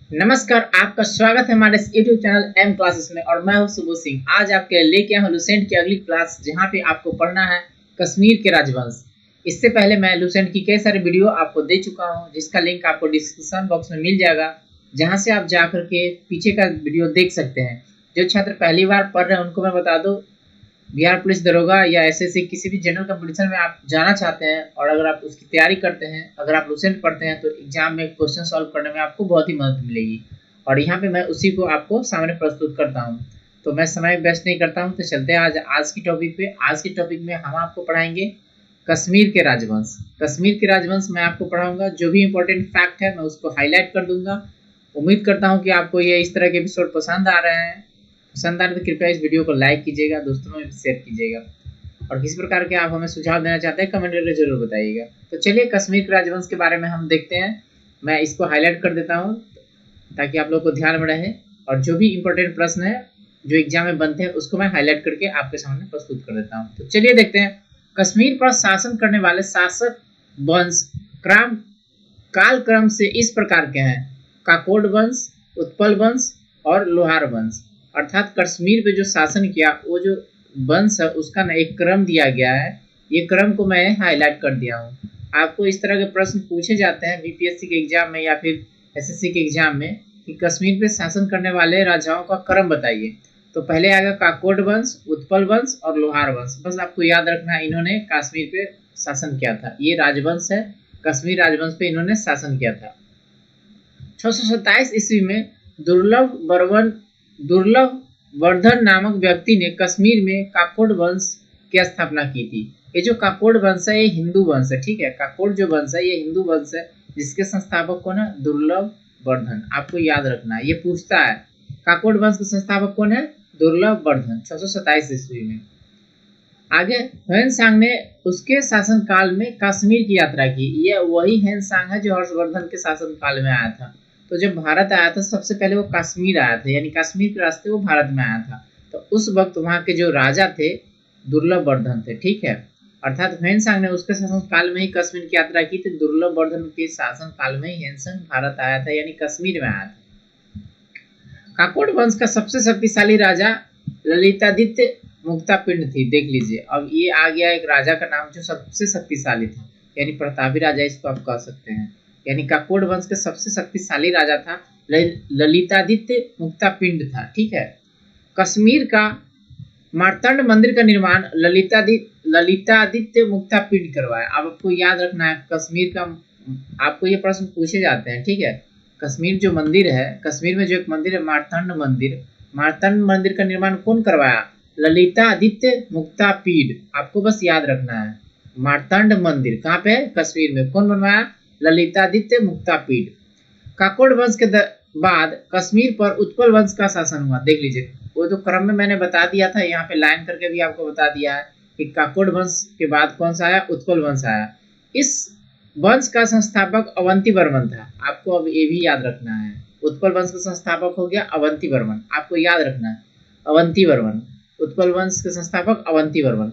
नमस्कार, आपका स्वागत है हमारे इस यूट्यूब चैनल एम क्लासेस में और मैं हूं सुबोध सिंह। आज आपके लिए लेके आया हूं लुसेंट की अगली क्लास, जहां पे आपको पढ़ना है कश्मीर के राजवंश। इससे पहले मैं लुसेंट की कई सारे वीडियो आपको दे चुका हूं, जिसका लिंक आपको डिस्क्रिप्शन बॉक्स में मिल जाएगा, जहां से आप जा करके पीछे का वीडियो देख सकते हैं। जो छात्र पहली बार पढ़ रहे हैं उनको मैं बता दूं, बिहार पुलिस दरोगा या एसएससी किसी भी जनरल कंपटीशन में आप जाना चाहते हैं और अगर आप उसकी तैयारी करते हैं, अगर आप लुसेंट पढ़ते हैं, तो एग्जाम में क्वेश्चन सॉल्व करने में आपको बहुत ही मदद मिलेगी। और यहाँ पे मैं उसी को आपको सामने प्रस्तुत करता हूँ। तो मैं समय वेस्ट नहीं करता हूँ, तो चलते हैं आज की टॉपिक पे। आज के टॉपिक में हम आपको पढ़ाएंगे कश्मीर के राजवंश। कश्मीर के राजवंश मैं आपको पढ़ाऊंगा, जो भी इंपॉर्टेंट फैक्ट है मैं उसको हाईलाइट कर दूंगा। उम्मीद करता हूँ कि आपको ये इस तरह के एपिसोड पसंद आ रहे हैं। पसंद आए तो कृपया इस वीडियो को लाइक कीजिएगा, दोस्तों में भी शेयर कीजिएगा, और किसी प्रकार के आप हमें सुझाव देना चाहते हैं कमेंट करके जरूर बताइएगा। तो चलिए कश्मीर के राजवंश के बारे में हम देखते हैं। मैं इसको हाईलाइट कर देता हूँ ताकि आप लोग को ध्यान में रहे, और जो भी इंपॉर्टेंट प्रश्न है जो एग्जाम में बनते हैं उसको मैं हाईलाइट करके आपके सामने प्रस्तुत कर देता हूँ। तो चलिए देखते हैं। कश्मीर पर शासन करने वाले शासक वंश क्रम कालक्रम से इस प्रकार के हैं: काकोड वंश, उत्पल वंश और लोहार वंश। अर्थात कश्मीर पे जो शासन किया वो जो वंश है उसका ना एक क्रम दिया गया है। ये क्रम को मैं हाईलाइट कर दिया हूँ। आपको इस तरह के प्रश्न पूछे जाते हैं बीपीएससी के एग्जाम में या फिर एसएससी के एग्जाम में कि कश्मीर पे शासन करने वाले राजाओं का क्रम बताइए। तो पहले आएगा काकोड वंश, उत्पल वंश और लोहार वंश। बस आपको याद रखना है इन्होंने कश्मीर पे शासन किया था। ये राजवंश है, कश्मीर राजवंश पे इन्होंने शासन किया था। 627 ईस्वी में दुर्लभ वर्धन नामक व्यक्ति ने कश्मीर में काकोड वंश की स्थापना की थी। ये जो काकोड वंश है ये हिंदू वंश है, ठीक है। काकोड जो वंश है ये हिंदू वंश है, जिसके संस्थापक कौन है? दुर्लभ वर्धन। आपको याद रखना है, ये पूछता है काकोड वंश के संस्थापक कौन है? दुर्लभ वर्धन, 627 ईस्वी में। आगे ह्वेनसांग ने उसके शासन काल में कश्मीर की यात्रा की। यह वही ह्वेनसांग है जो हर्षवर्धन के शासन काल में आया था। तो जब भारत आया था सबसे पहले वो कश्मीर आया था, यानी कश्मीर के रास्ते वो भारत में आया था। तो उस वक्त वहाँ के जो राजा थे दुर्लभ वर्धन थे, ठीक है। अर्थात ह्वेनसांग ने उसके शासन काल में ही कश्मीर की यात्रा की थी। दुर्लभ वर्धन के शासन काल में ही ह्वेनसांग भारत आया था, यानी कश्मीर में आया था। काकोड वंश का सबसे शक्तिशाली राजा ललितादित्य मुक्तापिंड थी। देख लीजिए, अब ये आ गया एक राजा का नाम जो सबसे शक्तिशाली था, यानी प्रतापी राजा इसको आप कह सकते हैं। यानी काकोड वंश के सबसे शक्तिशाली राजा था ललितादित्य मुक्तापिंड था, ठीक है। कश्मीर का मार्तंड मंदिर का निर्माण ललितादित्य मुक्तापिंड करवाया। अब आपको याद रखना है कश्मीर का, आपको ये प्रश्न पूछे जाते हैं, ठीक है। कश्मीर जो मंदिर है, कश्मीर में जो एक मंदिर है मार्तंड मंदिर, मार्तंड मंदिर का निर्माण कौन करवाया? ललितादित्य मुक्तापीड। आपको बस याद रखना है मार्तंड मंदिर कहाँ पे है? कश्मीर में। कौन बनवाया? ललितादित्य मुक्तापीड। काकोड वंश के बाद कश्मीर पर उत्पल वंश का शासन हुआ। देख लीजिए, वो तो क्रम में मैंने बता दिया था, यहाँ पे लाइन करके भी आपको बता दिया है कि काकोड वंश के बाद कौन सा आया? उत्पल वंश आया। इस वंश का संस्थापक अवंती वर्मन था। आपको अब ये भी याद रखना है, उत्पल वंश का संस्थापक हो गया अवंती वर्मन। आपको याद रखना है अवंती वर्मन, उत्पल वंश के संस्थापक अवंती वर्मन।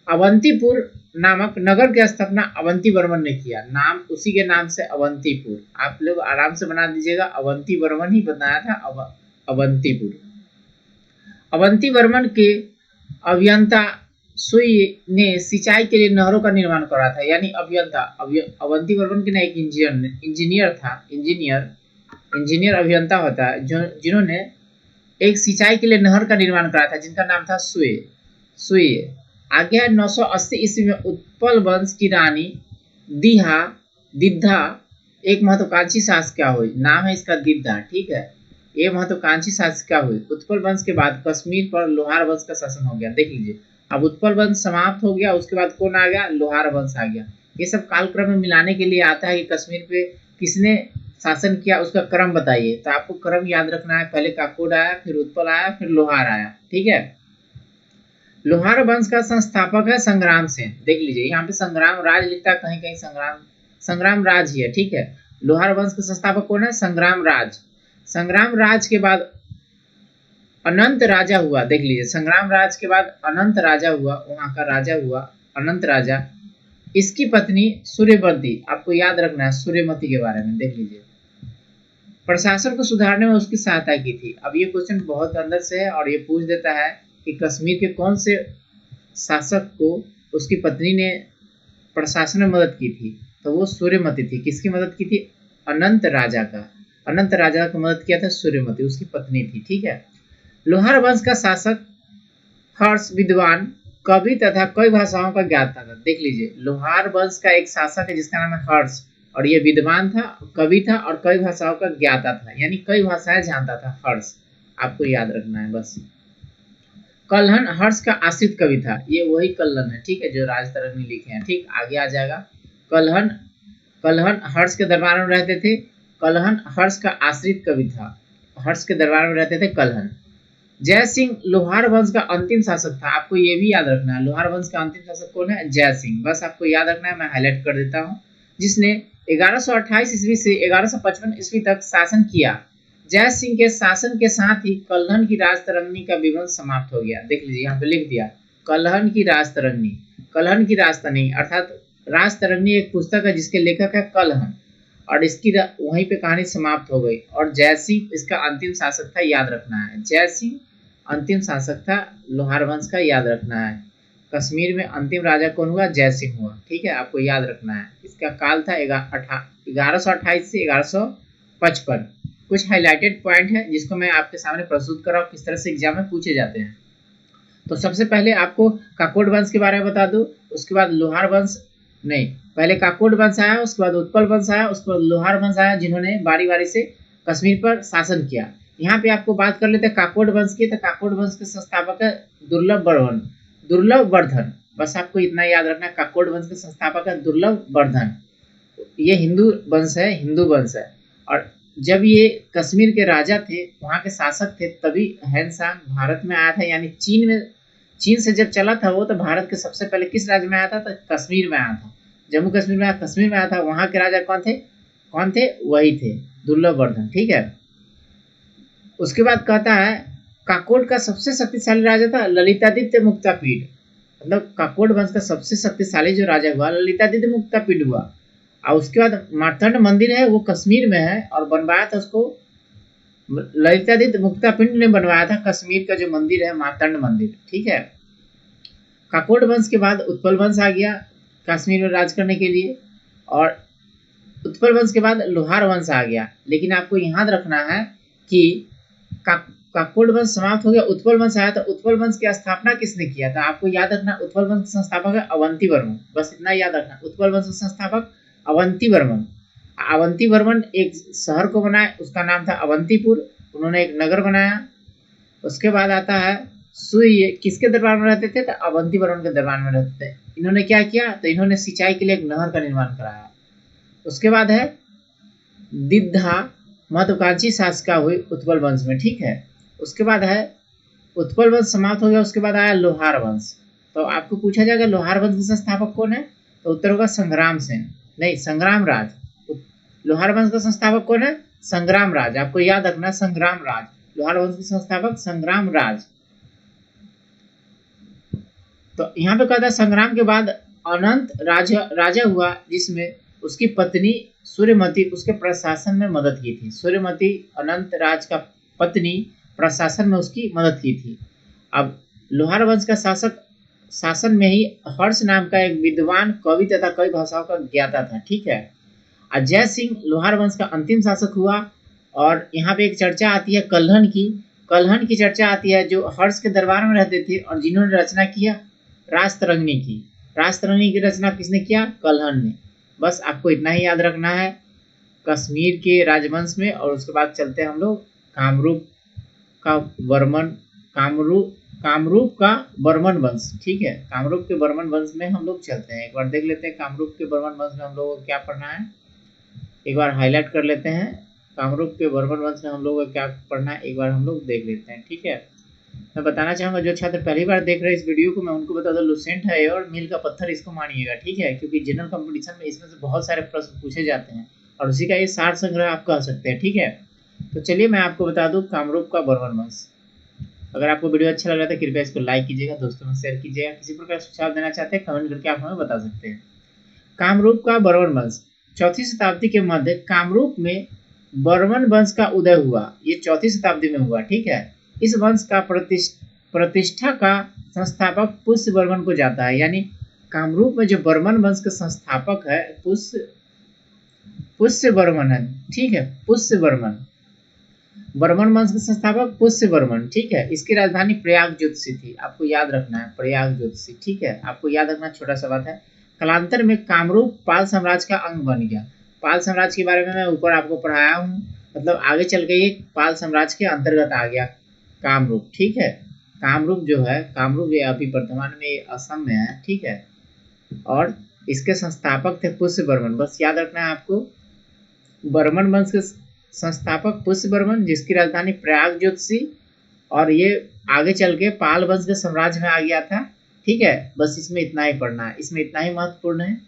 अवंतीपुर नामक नगर की स्थापना अवंती वर्मन ने किया। नाम उसी के नाम से अवंतीपुर, आप लोग आराम से बना दीजिएगा, अवंती वर्मन ही बनाया था अवंतीपुर। अवंती वर्मन के अभियंता सुई ने सिंचाई के लिए नहरों का निर्माण करा था। यानी अभियंता अवंती वर्मन के ना एक इंजीनियर था, इंजीनियर अभियंता होता है जो जिन्होंने एक सिंचाई के लिए नहर का निर्माण करा था, जिनका नाम था सुई। आगे है 980 ईस्वी में उत्पल वंश की रानी दिद्धा एक महत्वाकांक्षी शासिका हुई। नाम है इसका दिद्धा, ठीक है। ये महत्वाकांक्षी शासिका हुई। उत्पल वंश के बाद कश्मीर पर लोहार वंश का शासन हो गया। देख लीजिए, अब उत्पल वंश समाप्त हो गया, उसके बाद कौन आ गया? लोहार वंश आ गया। ये सब कालक्रम में मिलाने के लिए आता है कि कश्मीर पे किसने शासन किया उसका क्रम बताइए। तो आपको क्रम याद रखना है, पहले काकोड आया, फिर उत्पल आया, फिर लोहार आया, ठीक है। लोहार वंश का संस्थापक है संग्राम सेन। देख लीजिए, यहाँ पे संग्राम राज लिखता है, कहीं कहीं संग्राम राज ही है, ठीक है। लोहार वंश के संस्थापक कौन है? संग्राम राज। संग्राम राज के बाद अनंत राजा हुआ। देख लीजिए, संग्राम राज के बाद अनंत राजा हुआ, वहां का राजा हुआ अनंत राजा। इसकी पत्नी सूर्यवती, आपको याद रखना है सूर्यमती के बारे में। देख लीजिए, प्रशासन को सुधारने में उसकी सहायता की थी। अब ये क्वेश्चन बहुत अंदर से है और ये पूछ देता है कि कश्मीर के कौन से शासक को उसकी पत्नी ने प्रशासन में मदद की थी, तो वो सूर्यमती थी। किसकी मदद की थी? अनंत राजा का। अनंत राजा को मदद किया था सूर्यमती, उसकी पत्नी थी। ठीक है। लोहार वंश का शासक हर्ष विद्वान, कवि तथा कई भाषाओं का ज्ञाता था। देख लीजिए, लोहार वंश का एक शासक है जिसका नाम है हर्ष, और ये विद्वान था, कवि था और कई भाषाओं का ज्ञाता था, यानी कई भाषाएं जानता था हर्ष। आपको याद रखना है बस। कल्हण हर्ष का आश्रित कवि था। ये वही कल्हण है, ठीक है, जो राजतरंगी लिखे हैं। ठीक, आगे आ जाएगा। कल्हण कल्हण हर्ष के दरबार में रहते थे। कल्हण हर्ष का आश्रित कवि था। हर्ष के दरबार में रहते थे कल्हण। जय सिंह लोहार वंश का अंतिम शासक था। आपको ये भी याद रखना है, लोहार वंश का अंतिम शासक कौन है? जय सिंह। बस आपको याद रखना है, मैं हाईलाइट कर देता हूँ। जिसने 1128 ईस्वी से 1155 ईस्वी तक शासन किया। जय सिंह के शासन के साथ ही कल्हण की राजतरंगी का विवरण समाप्त हो गया। देख लीजिए, यहाँ पे लिख दिया कल्हण की राजतरंगी। कल्हण की राजतरंगी अर्थात राजतरंगी एक पुस्तक है जिसके लेखक है कल्हण, और इसकी वहीं पे कहानी समाप्त हो गई। और जय सिंह इसका अंतिम शासक था, याद रखना है। जय सिंह अंतिम शासक था लोहार वंश का, याद रखना है। कश्मीर में अंतिम राजा कौन हुआ? जय सिंह हुआ। ठीक है, आपको याद रखना है। इसका काल था 1128 से 1155। कुछ हाईलाइटेड पॉइंट है जिसको मैं आपके सामने प्रस्तुत कर रहा हूँ, किस तरह से एग्जाम में पूछे जाते हैं। तो सबसे पहले आपको काकोड वंश के बारे में बता दूं, उसके बाद लोहार वंश, नहीं, पहले काकोड वंश आया, उसके बाद उत्पल वंश आया, उसके बाद लोहार वंश आया, जिन्होंने बारी बारी से कश्मीर पर शासन किया। यहाँ पे आपको बात कर लेते हैं काकोड वंश की। तो काकोड वंश के संस्थापक है दुर्लभ वर्धन। बस आपको इतना याद रखना है, काकोड वंश के संस्थापक है दुर्लभ वर्धन। ये हिंदू वंश है, हिंदू वंश है। और जब ये कश्मीर के राजा थे, वहाँ के शासक थे, तभी हैनसांग भारत में आया था, यानी चीन से जब चला था वो, तो भारत के सबसे पहले किस राज्य में आया था? तो कश्मीर में आया था, जम्मू कश्मीर में कश्मीर में आया था। वहाँ के राजा कौन थे? वही थे दुर्लभ वर्धन। ठीक है। उसके बाद कहता है काकोड का सबसे शक्तिशाली राजा था ललितादित्य मुक्तापीड। मतलब काकोड वंश का सबसे शक्तिशाली जो राजा हुआ ललितादित्य मुक्तापीड हुआ। और उसके बाद मार्तंड मंदिर है, वो कश्मीर में है, और बनवाया था उसको ललितादित्य मुक्तापिंड ने बनवाया था। कश्मीर का जो मंदिर है मार्तंड मंदिर। ठीक है। काकोड वंश के बाद उत्पल वंश आ गया कश्मीर में राज करने के लिए, और उत्पल वंश के बाद लोहार वंश आ गया। लेकिन आपको याद रखना है कि काकोड वंश समाप्त हो गया, उत्पल वंश आया। तो उत्पल वंश की स्थापना किसने किया था? आपको याद रखना, उत्पल वंश के संस्थापक है अवंती वर्मन। बस इतना याद रखना, उत्पल वंश के संस्थापक अवंती वर्मन। अवंती वर्मन एक शहर को बनाया, उसका नाम था अवंतीपुर। उन्होंने एक नगर बनाया। उसके बाद आता है सुई, किसके दरबार में रहते थे? तो अवंती वर्मन के दरबार में रहते थे। इन्होंने क्या किया? तो इन्होंने सिंचाई के लिए एक नहर का निर्माण कराया। उसके बाद है दिद्धा, महत्वाकांक्षी शासका हुई उत्पल वंश में। ठीक है। उसके बाद है उत्पल वंश समाप्त हो गया, उसके बाद आया लोहार वंश। तो आपको पूछा जाएगा लोहार वंश के संस्थापक कौन है? तो उत्तर होगा संग्राम सेन, नहीं, संग्राम राज। लोहार वंश का संस्थापक कौन है? संग्राम राज। आपको याद रखना, संग्राम राज। लोहार वंश के संस्थापक संग्राम राज। तो यहाँ पे कहता है संग्राम के बाद अनंत राजा हुआ, जिसमें उसकी पत्नी सूर्यमती उसके प्रशासन में मदद की थी। सूर्यमती अनंत राज का पत्नी प्रशासन में उसकी मदद की थी। अब लोहार वंश का शासन में ही हर्ष नाम का एक विद्वान, कवि तथा कई भाषाओं का ज्ञाता था। ठीक है। जय सिंह लोहार वंश का अंतिम शासक हुआ। और यहाँ पे एक चर्चा आती है कल्हण की चर्चा आती है, जो हर्ष के दरबार में रहते थे और जिन्होंने रचना किया राजतरंगी की रचना किसने किया? कल्हण ने। बस आपको इतना ही याद रखना है कश्मीर के राजवंश में। और उसके बाद चलते हैं हम लोग कामरूप का वर्मन वंश। ठीक है। कामरूप के वर्मन वंश में हम लोग चलते हैं, एक बार देख लेते हैं कामरूप के वर्मन वंश में हम लोगों को क्या पढ़ना है। एक बार हाईलाइट कर लेते हैं, कामरूप के वर्मन वंश में हम लोग को क्या पढ़ना है, एक बार हम लोग देख लेते हैं। ठीक है। मैं बताना चाहूंगा जो छात्र पहली बार देख रहे हैं इस वीडियो को, मैं उनको बता दूं लुसेंट है और मील का पत्थर इसको मानिएगा। ठीक है। क्योंकि जनरल कंपटीशन में इसमें से बहुत सारे प्रश्न पूछे जाते हैं और उसी का ये सार संग्रह आप कह सकते हैं। ठीक है। तो चलिए मैं आपको बता दूं कामरूप का वर्मन वंश। अगर आपको वीडियो अच्छा लग रहा है तो कृपया इसको लाइक कीजिएगा, दोस्तों में शेयर कीजिएगा। किसी प्रकार सुझाव देना चाहते हैं कमेंट करके आप हमें बता सकते हैं। कामरूप का वर्मन वंश 4वीं शताब्दी के मध्य कामरूप में बर्मन वंश का उदय हुआ, ये 4वीं शताब्दी में हुआ, ठीक है। इस वंश का प्रतिष्ठा का संस्थापक पुष्य बर्मन को जाता है, यानी कामरूप में जो बर्मन वंश के संस्थापक है पुष्य बर्मन है, ठीक है। पुष्य बर्मन, बर्मन वंश के संस्थापक पुष्य बर्मन, ठीक है। इसकी राजधानी प्रयाग ज्योतिषी थी, आपको याद रखना है, प्रयाग ज्योतिषी, ठीक है। आपको याद रखना, छोटा सा बात है। कालांतर में कामरूप पाल साम्राज्य का अंग बन गया। पाल साम्राज्य के बारे में मैं ऊपर आपको पढ़ाया हूँ, मतलब आगे चल के ये पाल साम्राज्य के अंतर्गत आ गया कामरूप, ठीक है। कामरूप जो है, कामरूप ये अभी वर्तमान में असम में है, ठीक है। और इसके संस्थापक थे पुष्य बर्मन, बस याद रखना है आपको। बर्मन वंश के संस्थापक पुष्य बर्मन, जिसकी राजधानी प्रयाग ज्योतिषी, और ये आगे चल के पाल वंश के साम्राज्य में आ गया था, ठीक है। बस इसमें इतना ही पढ़ना है, इसमें इतना ही महत्वपूर्ण है।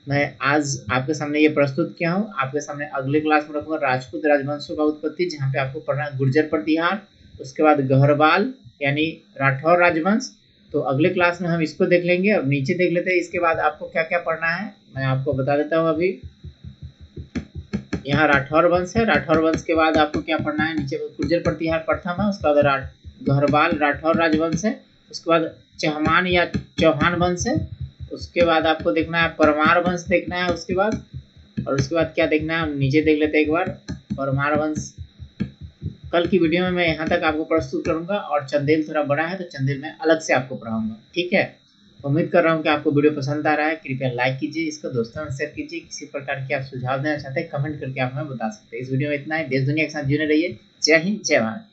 मैं आज आपके सामने ये प्रस्तुत किया हूँ। आपके सामने अगले क्लास में रखूंगा राजपूत राजवंशों का उत्पत्ति, जहाँ पे आपको पढ़ना है गुर्जर प्रतिहार, उसके बाद गहरवाल यानी राठौर राजवंश। तो अगले क्लास में हम इसको देख लेंगे। अब नीचे देख लेते हैं, इसके बाद आपको क्या क्या पढ़ना है मैं आपको बता देता हूँ। अभी यहाँ राठौर वंश है, राठौर वंश के बाद आपको क्या पढ़ना है, नीचे गुर्जर प्रतिहार प्रथम है, उसके बाद गहरवाल राठौर राजवंश है, उसके बाद चहमान या चौहान वंश है, उसके बाद आपको देखना है परमार वंश देखना है उसके बाद, और उसके बाद क्या देखना है नीचे देख लेते हैं एक बार, परमार वंश। कल की वीडियो में मैं यहाँ तक आपको प्रस्तुत करूंगा, और चंदेल थोड़ा बड़ा है तो चंदेल में अलग से आपको पढ़ाऊंगा, ठीक है। उम्मीद कर रहा हूँ कि आपको वीडियो पसंद आ रहा है। कृपया लाइक कीजिए, इसको दोस्तों में शेयर कीजिए। किसी प्रकार के आप सुझाव देना चाहते हैं कमेंट करके आप हमें बता सकते हैं। इस वीडियो में इतना ही। देश दुनिया के साथ जुड़े रहिए। जय हिंद, जय भारत।